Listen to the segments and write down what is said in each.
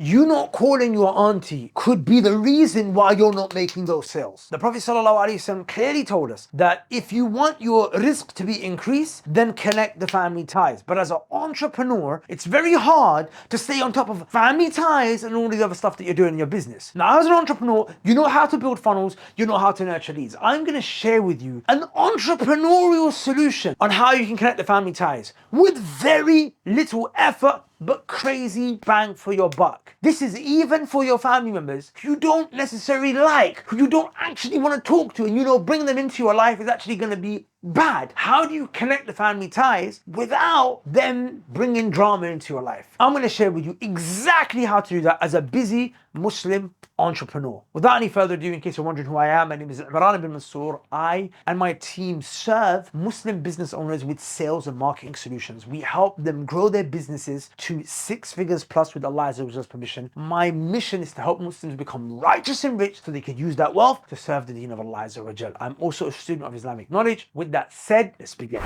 You not calling your auntie could be the reason why you're not making those sales. The Prophet ﷺ clearly told us that if you want your rizq to be increased, then connect the family ties. But as an entrepreneur, it's very hard to stay on top of family ties and all the other stuff that you're doing in your business. Now, as an entrepreneur, you know how to build funnels, you know how to nurture leads. I'm going to share with you an entrepreneurial solution on how you can connect the family ties with very little effort but crazy bang for your buck. This is even for your family members who you don't necessarily like, who you don't actually want to talk to, and you know bringing them into your life is actually going to be bad. How do you connect the family ties without them bringing drama into your life? I'm going to share with you exactly how to do that as a busy Muslim entrepreneur. Without any further ado, in case you're wondering who I am, my name is Imran Ibn Mansur. I and my team serve Muslim business owners with sales and marketing solutions. We help them grow their businesses to 6 figures plus with Allah's permission. My mission is to help Muslims become righteous and rich so they can use that wealth to serve the deen of Allah. I'm also a student of Islamic knowledge. With that said, let's begin.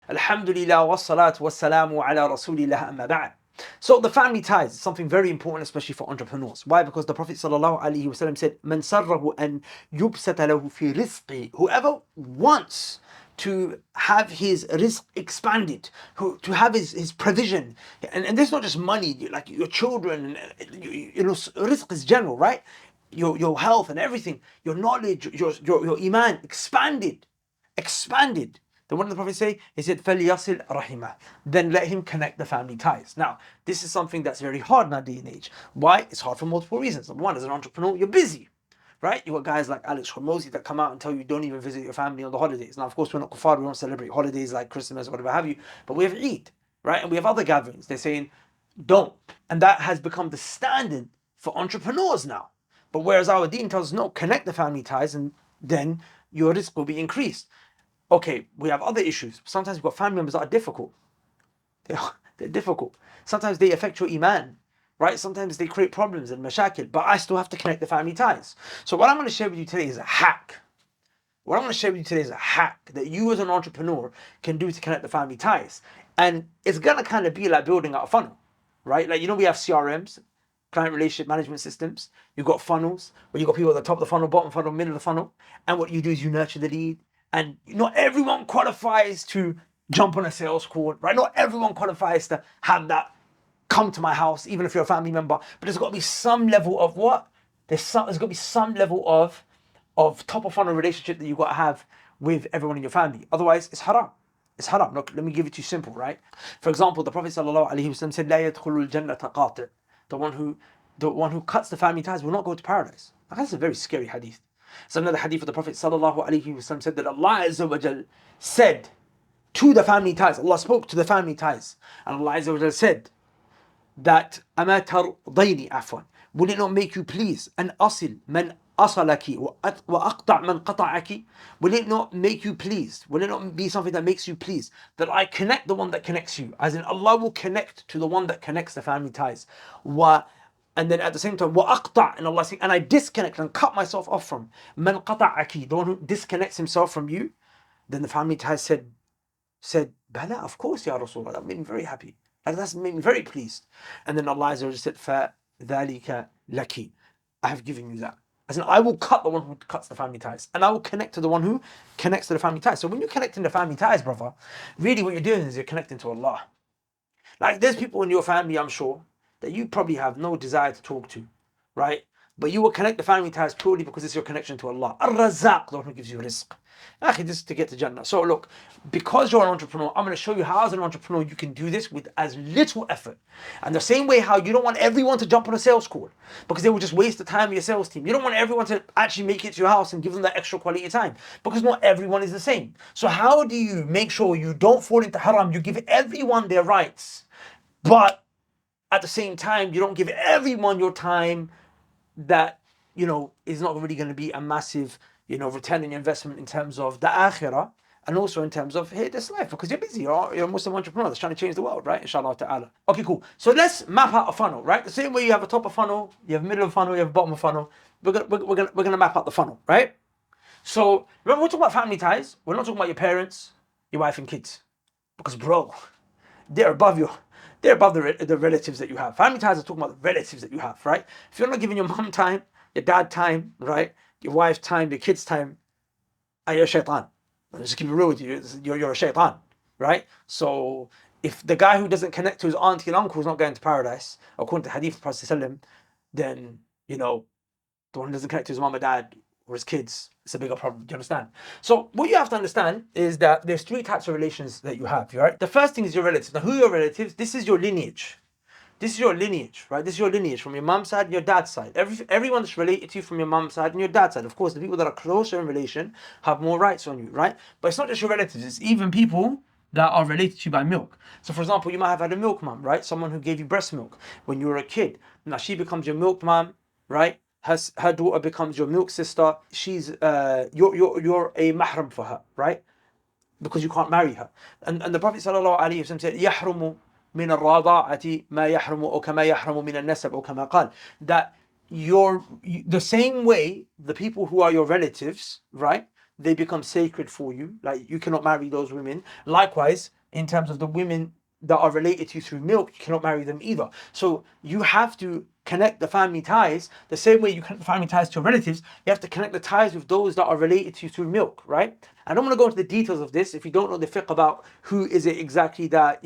Alhamdulillah wa salatu wa salamu ala rasulillah amma ba'd. So the family ties is something very important, especially for entrepreneurs. Why? Because the Prophet ﷺ said, "Man sarrahu an yubsata lahu fi rizqi." Whoever wants to have his rizq expanded, to have his provision, and there's not just money, like your children, you know, rizq is general, right? Your health and everything, your knowledge, your iman expanded. Then what did the Prophet say? He said, فَلْيَصِلْ رَحِمَهُ. Then let him connect the family ties. Now, this is something that's very hard in our day and age. Why? It's hard for multiple reasons. Number one, as an entrepreneur, you're busy, right? You got guys like Alex Hormozi that come out and tell you don't even visit your family on the holidays. Now, of course, we're not kuffar, we don't celebrate holidays like Christmas or whatever have you, but we have Eid, right? And we have other gatherings. They're saying, don't. And that has become the standard for entrepreneurs now. But whereas our deen tells us, no, connect the family ties and then your risk will be increased. Okay, we have other issues. Sometimes we've got family members that are difficult. They're difficult. Sometimes they affect your iman, right? Sometimes they create problems and mashakil, but I still have to connect the family ties. So what I'm going to share with you today is a hack. What I'm going to share with you today is a hack that you as an entrepreneur can do to connect the family ties. And it's going to kind of be like building out a funnel, right? Like, you know, we have CRMs, client relationship management systems. You've got funnels where you've got people at the top of the funnel, bottom funnel, middle of the funnel. And what you do is you nurture the lead. And not everyone qualifies to jump on a sales call, right? Not everyone qualifies to have that come to my house, even if you're a family member. But there's got to be some level of what? There's got to be some level of top of funnel relationship that you've got to have with everyone in your family. Otherwise, it's haram. It's haram. Look, let me give it to you simple, right? For example, the Prophet ﷺ said, "La yadkhulul jannata qati'." The one who cuts the family ties will not go to paradise. Now, that's a very scary hadith. So another hadith of the Prophet ﷺ said that Allah Azza wa Jal said to the family ties, Allah spoke to the family ties, and Allah Azza wa Jal said that أَمَا تَرْضَيْنِ عَفْوًا, will it not make you pleased? أَنْ أَصِلْ مَنْ أَصَلَكِ وَأَقْطَعْ مَنْ قَطَعَكِ. Will it not make you pleased? Will it not be something that makes you pleased? That I connect the one that connects you, as in Allah will connect to the one that connects the family ties. And then at the same time, وَأَقْطَعْ, and Allah saying, and I disconnect and cut myself off from مَنْ قَطَعَكِ, the one who disconnects himself from you. Then the family ties said, Bala, of course, Ya Rasulullah, that made me very happy. And that's made me very pleased. And then Allah Azza wa Jalla said, فَذَلِكَ لَكِ, I have given you that. As in, I will cut the one who cuts the family ties, and I will connect to the one who connects to the family ties. So when you're connecting the family ties, brother, really what you're doing is you're connecting to Allah. Like, there's people in your family, I'm sure, that you probably have no desire to talk to, right? But you will connect the family ties purely because it's your connection to Allah. Ar-Razzaq, the one who gives you rizq. Akhi, this is to get to Jannah. So look, because you're an entrepreneur, I'm going to show you how as an entrepreneur you can do this with as little effort. And the same way how you don't want everyone to jump on a sales call because they will just waste the time of your sales team. You don't want everyone to actually make it to your house and give them that extra quality time because not everyone is the same. So how do you make sure you don't fall into haram? You give everyone their rights, but at the same time, you don't give everyone your time that, you know, is not really going to be a massive, you know, return on your investment in terms of the akhirah and also in terms of, hey, this life, because you're busy, you're a Muslim entrepreneur that's trying to change the world, right? Inshallah ta'ala. Okay, cool. So let's map out a funnel, right? The same way you have a top of funnel, you have middle of funnel, you have bottom of funnel. We're gonna map out the funnel, right? So remember, we're talking about family ties. We're not talking about your parents, your wife and kids. Because bro, they're above you. they're above the relatives that you have. Family ties are talking about the relatives that you have, right? If you're not giving your mom time, your dad time, right, your wife time, your kids time, you're a shaitan. Just keep it real with you. You're a shaitan, right? So if the guy who doesn't connect to his auntie and uncle is not going to paradise, according to Hadith of Prophet ﷺ, then the one who doesn't connect to his mom or dad or his kids, it's a bigger problem. Do you understand? So what you have to understand is that there's three types of relations that you have, right? The first thing is your relatives. Now, who are your relatives? This is your lineage. This is your lineage, right? This is your lineage from your mom's side and your dad's side. Everyone that's related to you from your mom's side and your dad's side. Of course, the people that are closer in relation have more rights on you, right? But it's not just your relatives, it's even people that are related to you by milk. So for example, you might have had a milk mom, right? Someone who gave you breast milk when you were a kid. Now she becomes your milk mom, right? Her daughter becomes your milk sister. She's you're a mahram for her, right? Because you can't marry her. And the Prophet ﷺ said, يحرم من الرضاعة ما يحرم أو كما يحرم من النسب أو كما قال. That the same way the people who are your relatives, right? They become sacred for you. Like you cannot marry those women. Likewise, in terms of the women that are related to you through milk, you cannot marry them either. So you have to connect the family ties the same way you connect the family ties to your relatives. You have to connect the ties with those that are related to you through milk, right? I don't want to go into the details of this if you don't know the fiqh about who is it exactly that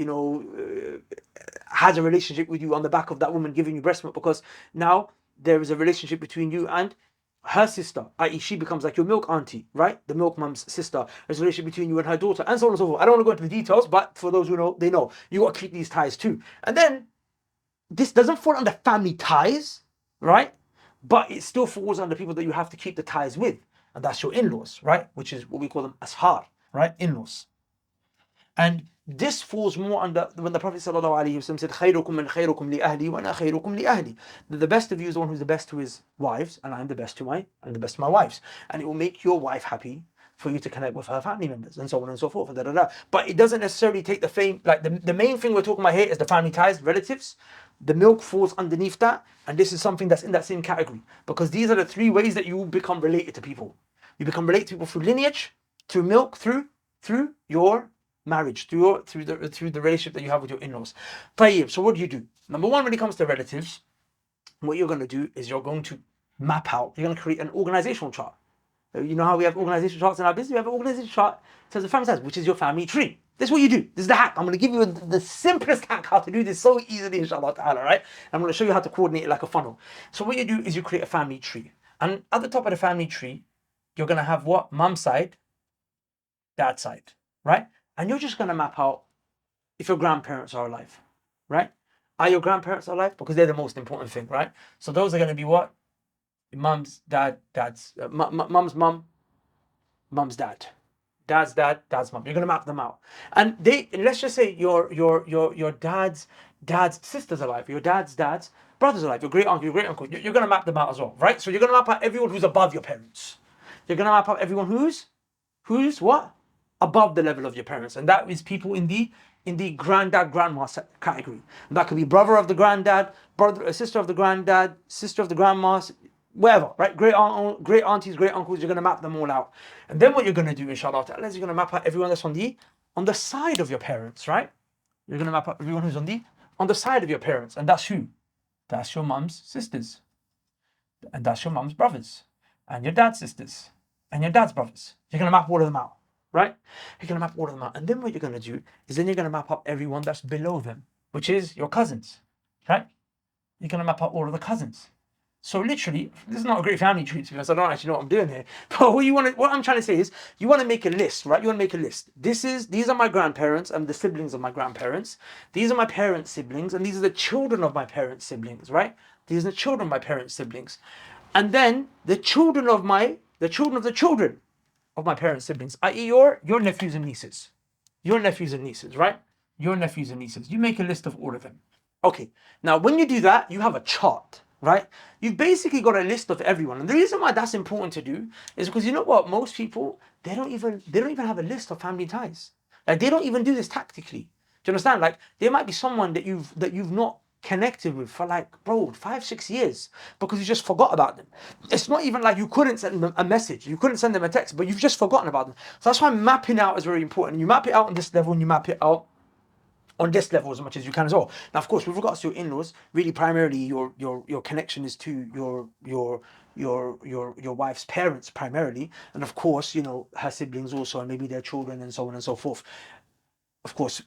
has a relationship with you on the back of that woman giving you breast milk, because now there is a relationship between you and her sister, i.e. she becomes like your milk auntie, right? The milk mum's sister. There's a relationship between you and her daughter, and so on and so forth. I don't want to go into the details, but for those who know, they know. You got to keep these ties too. And then, this doesn't fall under family ties, right? But it still falls under people that you have to keep the ties with. And that's your in-laws, right? Which is what we call them ashar, right? In-laws. And this falls more under when the Prophet ﷺ said, خَيْرُكُمْ مَنْ خَيْرُكُمْ لِأَهْلِي وَأَنَا خَيْرُكُمْ لِأَهْلِي. The best of you is the one who's the best to his wives, and I'm the best to my wives. And it will make your wife happy for you to connect with her family members, and so on and so forth. But it doesn't necessarily take the fame. Like the main thing we're talking about here is the family ties, relatives. The milk falls underneath that, and this is something that's in that same category, because these are the three ways that you become related to people. You become related to people through lineage, through milk, through your marriage, through the relationship that you have with your in-laws. So what do? Number one, when it comes to relatives, what you're going to do is you're going to map out. You're going to create an organizational chart. You know how we have organizational charts in our business? We have an organizational chart in terms of family ties, which is your family tree. This is what you do. This is the hack. I'm going to give you the simplest hack how to do this so easily, inshallah ta'ala, right? I'm going to show you how to coordinate it like a funnel. So what you do is you create a family tree. And at the top of the family tree, you're going to have what? Mum side, dad side, right? And you're just going to map out if your grandparents are alive, right? Are your grandparents alive? Because they're the most important thing, right? So those are going to be what? Mum's dad, mum's mum, mum's dad, dad's dad, dad's mum. You're gonna map them out, and let's just say your dad's sister's alive, your dad's brother's alive, your great uncle, your great uncle. You're gonna map them out as well, right? So you're gonna map out everyone who's above your parents. You're gonna map out everyone who's what? Above the level of your parents, and that is people in the granddad grandma category. And that could be brother of the granddad, sister of the granddad, sister of the grandma, whatever, right? Great aunties, great uncles. You're going to map them all out, and then what you're going to do, inshallah, is you're going to map out everyone that's on the side of your parents, right? You're going to map out everyone who's on the side of your parents, and that's who? That's your mum's sisters, and that's your mum's brothers, and your dad's sisters, and your dad's brothers. You're going to map all of them out, right? You're going to map all of them out, and then what you're going to do is then you're going to map up everyone that's below them, which is your cousins, right? You're going to map out all of the cousins. So literally, this is not a great family tree to be honest. I don't actually know what I'm doing here. But what I'm trying to say is, you want to make a list, right? You want to make a list. These are my grandparents and the siblings of my grandparents. These are my parents' siblings, and these are the children of my parents' siblings, right? These are the children of my parents' siblings, and then the children of the children of my parents' siblings, i.e., your nephews and nieces, right? Your nephews and nieces. You make a list of all of them. Okay. Now, when you do that, you have a chart. Right? You've basically got a list of everyone. And the reason why that's important to do is because you know what? Most people, they don't even have a list of family ties. Like they don't even do this tactically. Do you understand? Like there might be someone that you've not connected with for like, bro, 5-6 years because you just forgot about them. It's not even like you couldn't send them a message, you couldn't send them a text, but you've just forgotten about them. So that's why mapping out is very important. You map it out on this level and you map it out on this level as much as you can as well. Now, of course, with regards to your in-laws, really primarily your connection is to your wife's parents primarily, and of course, you know, her siblings also, and maybe their children, and so on and so forth. Of course,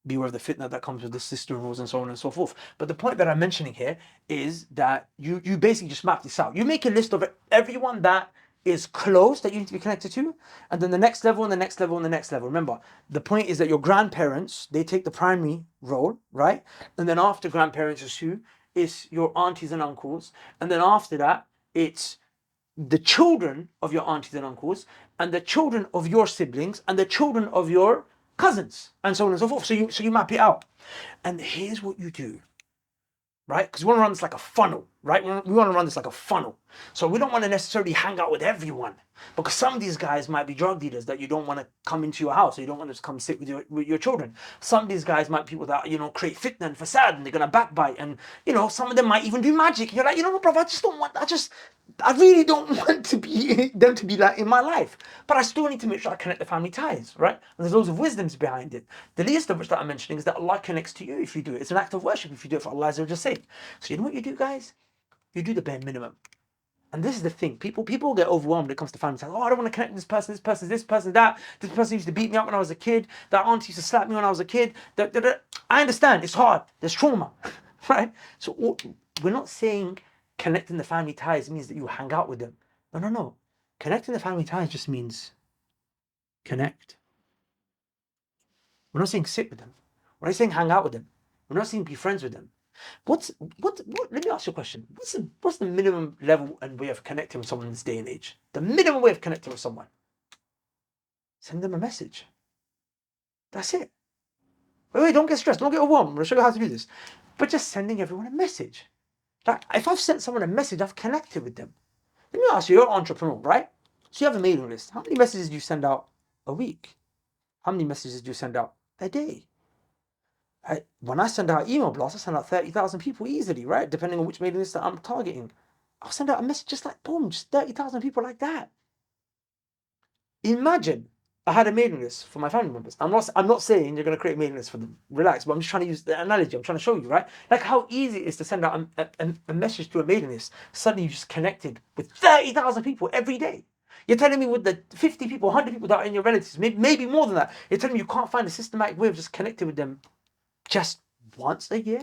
beware of the fitna that comes with the sister-in-laws and so on and so forth. But the point that I'm mentioning here is that you basically just map this out. You make a list of everyone that is close that you need to be connected to, and then the next level and the next level and the next level. Remember, the point is that your grandparents, they take the primary role, right? And then after grandparents is who? It's your aunties and uncles. And then after that, it's the children of your aunties and uncles, and the children of your siblings, and the children of your cousins, and so on and so forth. So you map it out. And here's what you do, right? Because we want to run this like a funnel, right? We want to run this like a funnel. So we don't want to necessarily hang out with everyone, because some of these guys might be drug dealers that you don't want to come into your house, or you don't want to come sit with your children. Some of these guys might be people that, you know, create fitna and fasad, and they're going to backbite, and, you know, some of them might even do magic. And you're like, you know what, bro, I really don't want to be them to be like in my life, but I still need to make sure I connect the family ties, right? And there's loads of wisdoms behind it. The least of which that I'm mentioning is that Allah connects to you if you do it. It's an act of worship if you do it for Allah's sake. So you know what you do, guys? You do the bare minimum. And this is the thing. People get overwhelmed when it comes to family ties. Oh, I don't want to connect with this person, that. This person used to beat me up when I was a kid. That auntie used to slap me when I was a kid. I understand. It's hard. There's trauma, right? So we're not saying connecting the family ties means that you hang out with them. No. Connecting the family ties just means connect. We're not saying sit with them. We're not saying hang out with them. We're not saying be friends with them. Let me ask you a question. What's the minimum level and way of connecting with someone in this day and age? The minimum way of connecting with someone. Send them a message. That's it. Wait, don't get stressed. Don't get overwhelmed. I'm going to show you how to do this. But just sending everyone a message. Like, if I've sent someone a message, I've connected with them. Let me ask you, you're an entrepreneur, right? So you have a mailing list. How many messages do you send out a week? How many messages do you send out a day? When I send out email blasts, I send out 30,000 people easily, right? Depending on which mailing list that I'm targeting. I'll send out a message just like, boom, just 30,000 people like that. Imagine I had a mailing list for my family members. I'm not saying you're going to create a mailing list for them. Relax. But I'm just trying to use the analogy. I'm trying to show you, right? Like how easy it is to send out a message to a mailing list. Suddenly you just connected with 30,000 people every day. You're telling me with the 50 people, 100 people that are in your relatives, maybe more than that, you're telling me you can't find a systematic way of just connecting with them just once a year?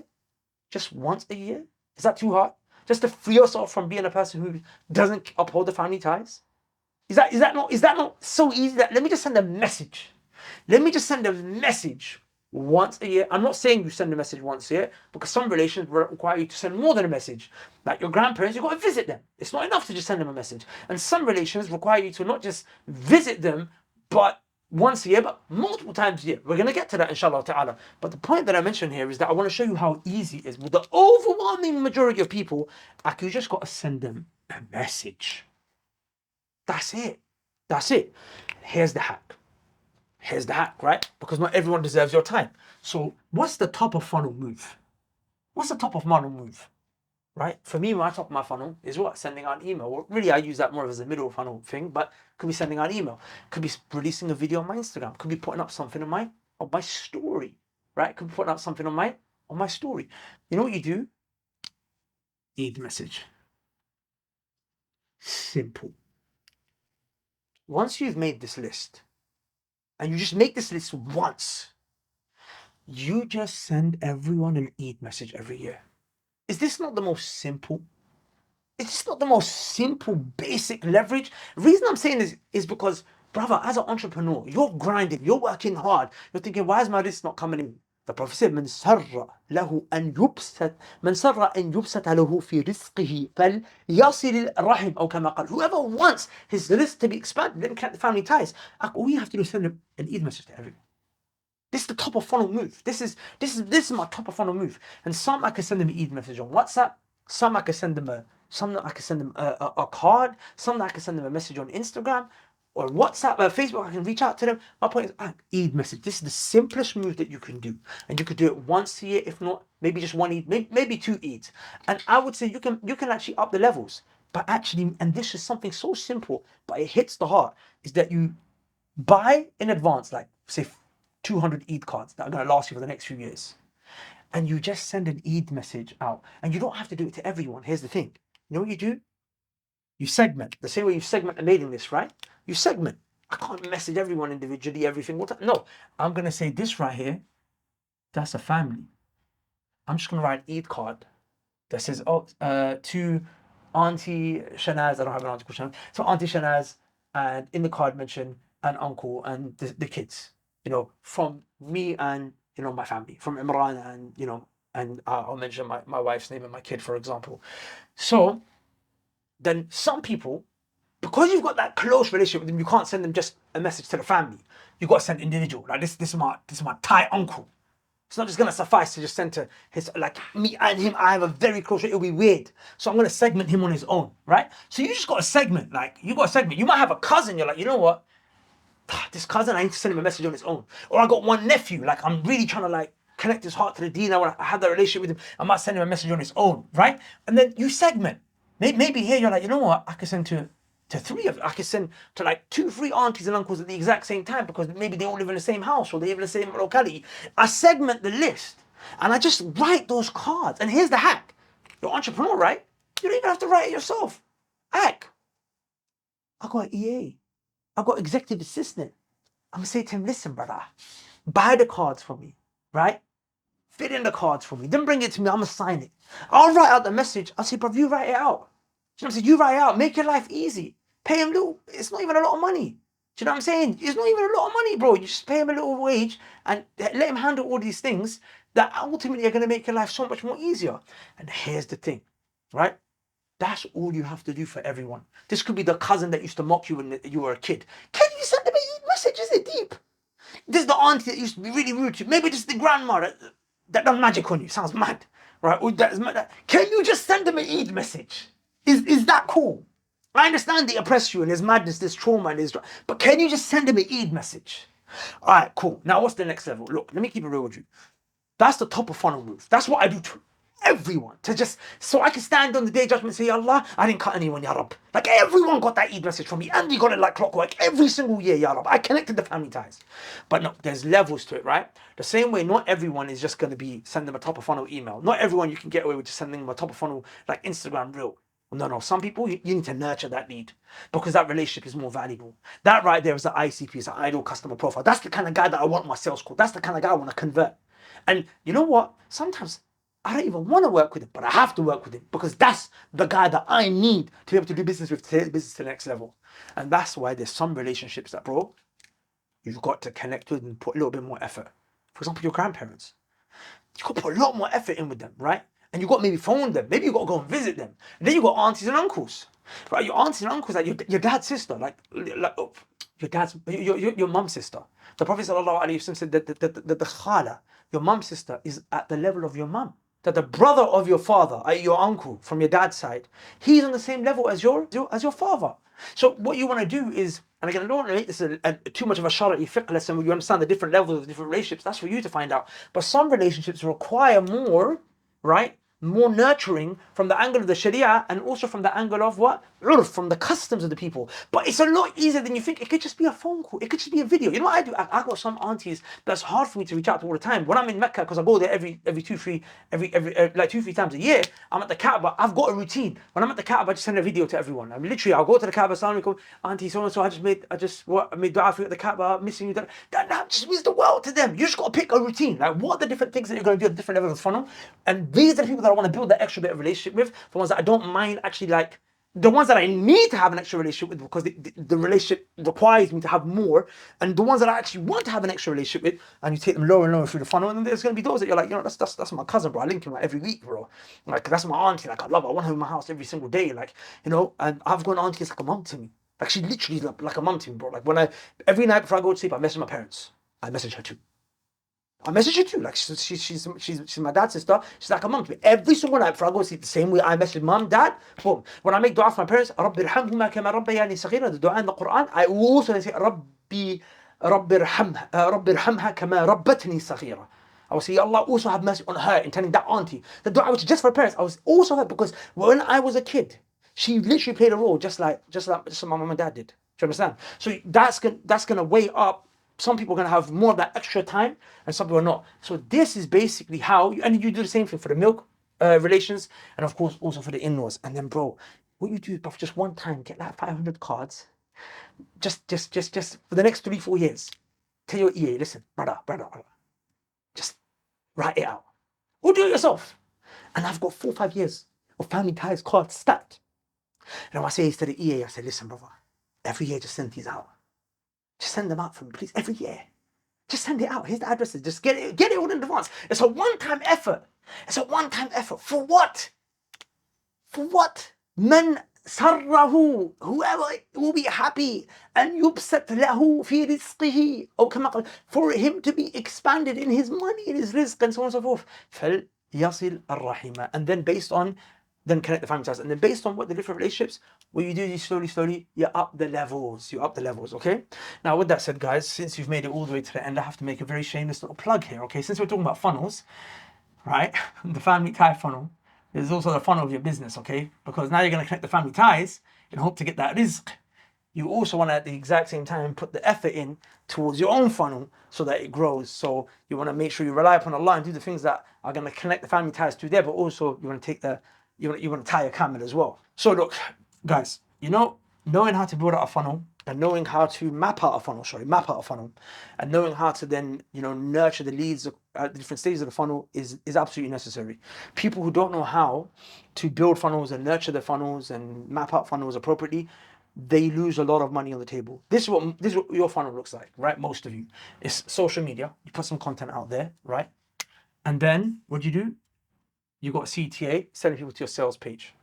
Just once a year? Is that too hard? Just to free yourself from being a person who doesn't uphold the family ties? Is that not so easy? That let me just send a message. Let me just send a message once a year. I'm not saying you send a message once a year, because some relations require you to send more than a message. Like your grandparents, you've got to visit them. It's not enough to just send them a message. And some relations require you to not just visit them, but once a year, but multiple times a year. We're going to get to that, inshallah ta'ala. But the point that I mentioned here is that I want to show you how easy it is. With the overwhelming majority of people, you just got to send them a message. That's it. Here's the hack. Right? Because not everyone deserves your time. So what's the top of funnel move? Right? For me, my top of my funnel is what? Sending out an email. Well, really, I use that more as a middle funnel thing, but could be sending out an email. Could be releasing a video on my Instagram. Could be putting up something on my story. Right? Could be putting up something on my story. You know what you do? Need message. Simple. Once you've made this list, and you just make this list once, you just send everyone an Eid message every year. Is this not the most simple? It's just not the most simple, basic leverage. The reason I'm saying this is because, brother, as an entrepreneur, you're grinding, you're working hard. You're thinking, why is my list not coming in? The Prophet said, من سر أن يبسط له في رزقه فليصل الرحم أو كما قال. Whoever wants his list to be expanded, let him connect the family ties. All you have to do is send him an Eid message to everyone. This is the top of funnel move. This is my top of funnel move. And some I can send them an Eid message on WhatsApp. Some I can send them a card. Some I can send them a message on Instagram or WhatsApp or Facebook. I can reach out to them. My point is, Eid message. This is the simplest move that you can do, and you could do it once a year, if not maybe just one Eid, maybe two Eids. And I would say you can actually up the levels. But actually, and this is something so simple, but it hits the heart, is that you buy in advance, like say 200 Eid cards that are going to last you for the next few years. And you just send an Eid message out. And you don't have to do it to everyone. Here's the thing. You know what you do? You segment. The same way you segment a mailing list, right? You segment. I can't message everyone individually everything. No, I'm going to say this right here. That's a family. I'm just going to write an Eid card that says, to Auntie Shanaz. I don't have an auntie called Shanaz. So Auntie Shanaz, and in the card mention an uncle and the kids, from me and, my family, from Imran and, and I'll mention my wife's name and my kid, for example. So then some people, because you've got that close relationship with them, you can't send them just a message to the family. You've got to send individual. Like this is my Thai uncle. It's not just gonna suffice to just send to his, like me and him. I have a very close relationship. It'll be weird. So I'm gonna segment him on his own, right? So you just got a segment. Like you got a segment. You might have a cousin. You're like, you know what? This cousin, I need to send him a message on his own. Or I got one nephew. Like I'm really trying to like connect his heart to the deen. I want to have that relationship with him. I might send him a message on his own, right? And then you segment. Maybe here you're like, you know what? I could send to three of you. I could send to like 2, 3 aunties and uncles at the exact same time because maybe they all live in the same house or they live in the same locality. I segment the list and I just write those cards. And here's the hack. You're an entrepreneur, right? You don't even have to write it yourself. Hack. I got an EA. I got executive assistant. I'm gonna say to him, listen, brother, buy the cards for me, right? Fit in the cards for me. Then bring it to me. I'm gonna sign it. I'll write out the message. I'll say, bro, you write it out. You know what I'm saying? You write it out. Make your life easy. Pay him little. It's not even a lot of money. Do you know what I'm saying? It's not even a lot of money, bro. You just pay him a little wage and let him handle all these things that ultimately are gonna make your life so much more easier. And here's the thing, right? That's all you have to do for everyone. This could be the cousin that used to mock you when you were a kid. Can you send them a message? Is it deep? This is the auntie that used to be really rude to you. Maybe this is the grandma that done magic on you. Sounds mad, right? Can you just send them an Eid message? Is that cool? I understand they oppress you and there's madness, there's trauma, and but can you just send them an Eid message? All right, cool. Now what's the next level? Look, let me keep it real with you. That's the top of funnel move. That's what I do to everyone, so I can stand on the day of judgment and say, Allah, I didn't cut anyone, Ya Rab. Like everyone got that Eid message from me and we got it like clockwork every single year, Ya Rab. I connected the family ties. But no, there's levels to it, right? The same way, not everyone is just going to be sending them a top of funnel email. Not everyone you can get away with just sending them a top of funnel like Instagram reel. No. Some people, you need to nurture that lead because that relationship is more valuable. That right there is the ICP, it's an ideal customer profile. That's the kind of guy that I want my sales call. That's the kind of guy I want to convert. And you know what? Sometimes I don't even want to work with him, but I have to work with him because that's the guy that I need to be able to do business with, to take business to the next level. And that's why there's some relationships that, bro, you've got to connect with and put a little bit more effort. For example, your grandparents. You've got to put a lot more effort in with them, right? And you've got to maybe phone them. Maybe you've got to go and visit them. And then you've got aunties and uncles. Right? Your aunties and uncles, like your dad's sister, like your mum's sister. The Prophet ﷺ said that the khala, your mum's sister, is at the level of your mum. That the brother of your father, your uncle from your dad's side, he's on the same level as your father. So what you want to do is, and again, I don't want to make this too much of a shara'i fiqh lesson where you understand the different levels of different relationships. That's for you to find out. But some relationships require more, right? More nurturing from the angle of the Sharia and also from the angle of what? Urf, from the customs of the people. But it's a lot easier than you think. It could just be a phone call. It could just be a video. You know what I do? I got some aunties that's hard for me to reach out to all the time. When I'm in Mecca, because I go there every 2-3 times a year, I'm at the Kaaba. I've got a routine. When I'm at the Kaaba, I just send a video to everyone. I'm literally, I'll go to the Kaaba, Assalamu alaikum, auntie so and so. I made dua for you at the Kaaba, missing you. That just means the world to them. You just got to pick a routine. Like what are the different things that you're going to do at different levels of funnel? And these are the people that I want to build that extra bit of relationship with, the ones that I don't mind actually, like the ones that I need to have an extra relationship with because the relationship requires me to have more, and the ones that I actually want to have an extra relationship with, and you take them lower and lower through the funnel, and then there's going to be those that you're like, that's my cousin, bro. I link him like every week, bro. Like that's my auntie. Like I love her. I want her in my house every single day. Like and I've got an auntie that's like a mum to me. Like she literally is like a mum to me, bro. Like every night before I go to sleep, I message my parents. I message her too. I message her too. Like she's my dad's sister. She's like a mum to me. Every single night before I go to sleep, the same way I message mum, dad, boom. When I make dua for my parents, رَبِّ ارْحَمْهُمَا كَمَا رَبَّيَانِي صَغِيرًا, the dua in the Quran, I also say رَبِّ ارْحَمْهَا كَمَا رَبَّتْنِي صَغِيرًا. I will say, Allah also have mercy on her, intending that auntie. The dua which is just for parents, I was also her because when I was a kid, she literally played a role just like my mum and dad did. Do you understand? So that's gonna weigh up Some people are going to have more of that extra time and some people are not. So this is basically how, and you do the same thing for the milk relations and of course also for the in-laws. And then bro, what you do is, bro, just one time, get like 500 cards, just for the next 3-4 years. Tell your EA, listen, brother, just write it out. Or do it yourself. And I've got 4-5 years of family ties cards stacked. And I say to the EA, I say, listen, brother, every year just send these out. Just send them out for me, please, every year. Just send it out. Here's the addresses. Just get it all in advance. It's a one-time effort. It's a one-time effort. For what? For what? Man sarrahu. Whoever will be happy. And yubsat lahu fi rizqihi. Or for him to be expanded in his money, in his rizq, and so on and so forth. Fal yasil ar-rahima. And then based on, then connect the family ties. And then based on what the different relationships, what you do is slowly, you up the levels. You up the levels, okay? Now, with that said, guys, since you've made it all the way to the end, I have to make a very shameless little plug here, okay? Since we're talking about funnels, right? The family tie funnel is also the funnel of your business, okay? Because now you're going to connect the family ties in hope to get that rizq. You also want to, at the exact same time, put the effort in towards your own funnel so that it grows. So you want to make sure you rely upon Allah and do the things that are going to connect the family ties to there, but also you want to take the, you want to tie a camel as well. So look, guys, knowing how to build out a funnel and knowing how to map out a funnel, and knowing how to then, nurture the leads at the different stages of the funnel is absolutely necessary. People who don't know how to build funnels and nurture the funnels and map out funnels appropriately, they lose a lot of money on the table. This is what your funnel looks like, right? Most of you. It's social media. You put some content out there, right? And then what do? You got CTA, sending people to your sales page.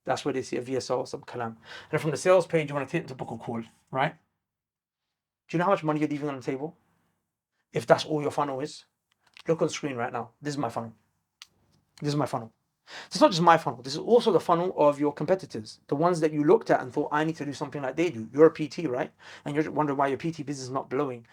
That's where they see a VSL, some kalam. And from the sales page, you want to take them to book a call, right? Do you know how much money you're leaving on the table? If that's all your funnel is, look on the screen right now. This is my funnel. This is my funnel. It's not just my funnel. This is also the funnel of your competitors, the ones that you looked at and thought, I need to do something like they do. You're a PT, right? And you're wondering why your PT business is not blowing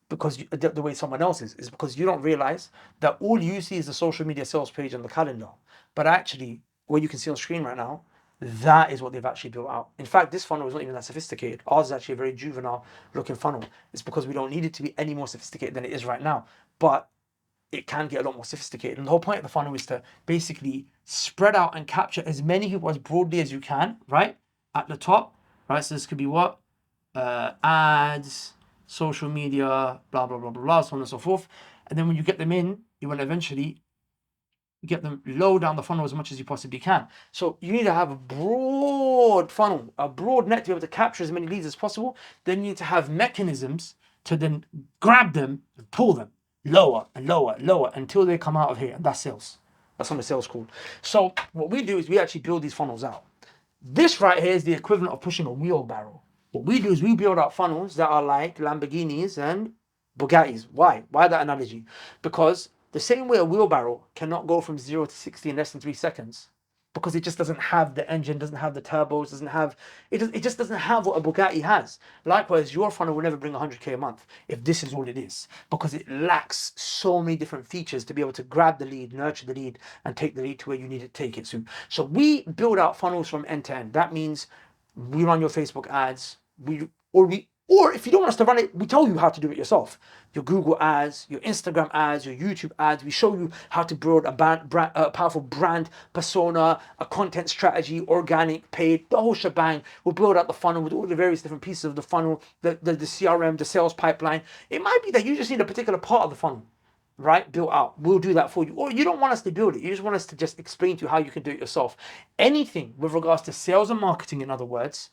because the way someone else is because you don't realize that all you see is the social media sales page and the calendar. But actually, what you can see on screen right now, that is what they've actually built out. In fact, this funnel is not even that sophisticated. Ours is actually a very juvenile looking funnel. It's because we don't need it to be any more sophisticated than it is right now. But it can get a lot more sophisticated. And the whole point of the funnel is to basically spread out and capture as many people as broadly as you can, right? At the top, right? So this could be what? Ads, social media, blah, blah, blah, blah, blah, so on and so forth. And then when you get them in, you want to eventually get them low down the funnel as much as you possibly can. So you need to have a broad funnel, a broad net to be able to capture as many leads as possible. Then you need to have mechanisms to then grab them and pull them lower and lower until they come out of here. And that's sales. That's on the sales call. So what we do is we actually build these funnels out. This right here is the equivalent of pushing a wheelbarrow. What we do is we build out funnels that are like Lamborghinis and Bugattis. Why? Why that analogy? Because the same way a wheelbarrow cannot go from 0 to 60 in less than 3 seconds, because it just doesn't have the engine, doesn't have the turbos, it just doesn't have what a Bugatti has. Likewise, your funnel will never bring 100k a month if this is all it is, because it lacks so many different features to be able to grab the lead, nurture the lead, and take the lead to where you need to take it to. So we build out funnels from end to end. That means we run your Facebook ads, or if you don't want us to run it, we tell you how to do it yourself. Your Google ads, your Instagram ads, your YouTube ads. We show you how to build a powerful brand persona, a content strategy, organic, paid, the whole shebang. We'll build out the funnel with all the various different pieces of the funnel, the CRM, the sales pipeline. It might be that you just need a particular part of the funnel, right, built out. We'll do that for you. Or you don't want us to build it. You just want us to just explain to you how you can do it yourself. Anything with regards to sales and marketing, in other words,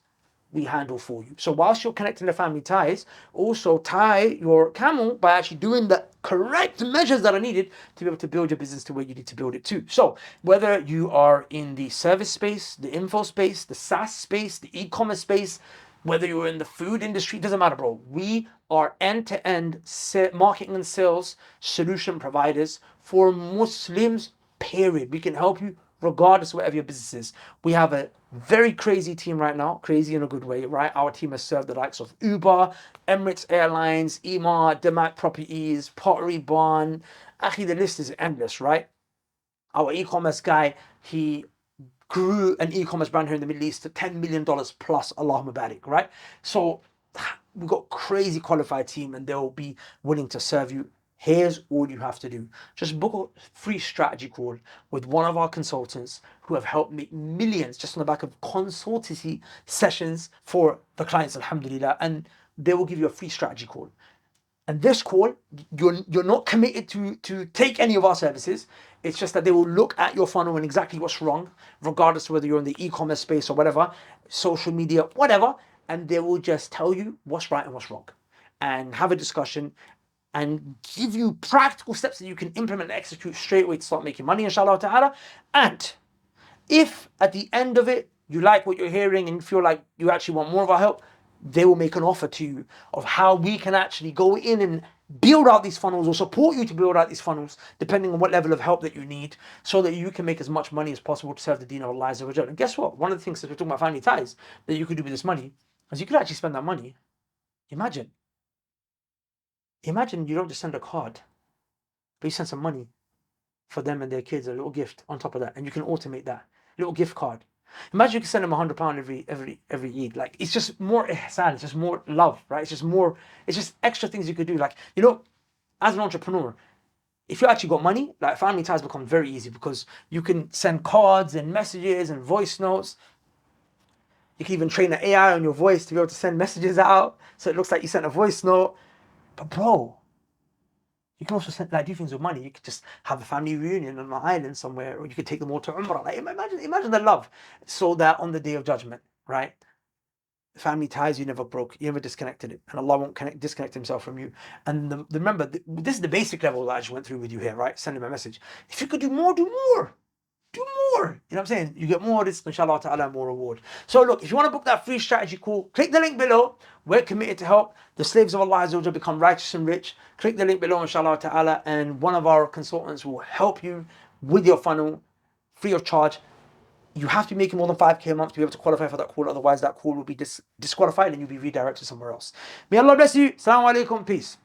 we handle for you. So whilst you're connecting the family ties, also tie your camel by actually doing the correct measures that are needed to be able to build your business to where you need to build it to. So whether you are in the service space, the info space, the SaaS space, the e-commerce space, whether you're in the food industry, doesn't matter, bro. We are end-to-end marketing and sales solution providers for Muslims, period. We can help you regardless of whatever your business is. We have a very crazy team right now, crazy in a good way, right? Our team has served the likes of Uber, Emirates Airlines, Ema, Demac Properties, Pottery Barn. Actually, the list is endless, right? Our e-commerce guy, he grew an e-commerce brand here in the Middle East to $10 million plus, Allahumma barik, right? So we've got a crazy qualified team and they'll be willing to serve you. Here's all you have to do. Just book a free strategy call with one of our consultants who have helped make millions just on the back of consultancy sessions for the clients, alhamdulillah, and they will give you a free strategy call. And this call, you're not committed to take any of our services. It's just that they will look at your funnel and exactly what's wrong, regardless of whether you're in the e-commerce space or whatever, social media, whatever, and they will just tell you what's right and what's wrong, and have a discussion, and give you practical steps that you can implement and execute straight away to start making money, inshallah ta'ala. And if at the end of it, you like what you're hearing and feel like you actually want more of our help, they will make an offer to you of how we can actually go in and build out these funnels or support you to build out these funnels, depending on what level of help that you need, so that you can make as much money as possible to serve the deen of Allah Azza wa Jal. And guess what? One of the things that we're talking about family ties that you could do with this money is you could actually spend that money. Imagine you don't just send a card, but you send some money for them and their kids, a little gift on top of that, and you can automate that little gift card. Imagine you can send them £100 every Eid. Like, it's just more ihsan, it's just more love, right? It's just extra things you could do. Like, as an entrepreneur, if you actually got money, like, family ties become very easy because you can send cards and messages and voice notes. You can even train the AI on your voice to be able to send messages out, so it looks like you sent a voice note. But bro, you can also do things with money. You could just have a family reunion on an island somewhere, or you could take them all to Umrah. Like, imagine the love, so that on the day of judgment, right? Family ties you never broke, you never disconnected it, and Allah won't disconnect Himself from you. And remember, this is the basic level that I just went through with you here, right? Sending my message. If you could do more, do more. Do more. You know what I'm saying? You get more rizq, inshallah ta'ala, more reward. So look, if you want to book that free strategy call, click the link below. We're committed to help the slaves of Allah Azza wa Jalla become righteous and rich. Click the link below, inshallah ta'ala, and one of our consultants will help you with your funnel free of charge. You have to be making more than 5K a month to be able to qualify for that call. Otherwise, that call will be disqualified and you'll be redirected somewhere else. May Allah bless you. Assalamu alaikum. Peace.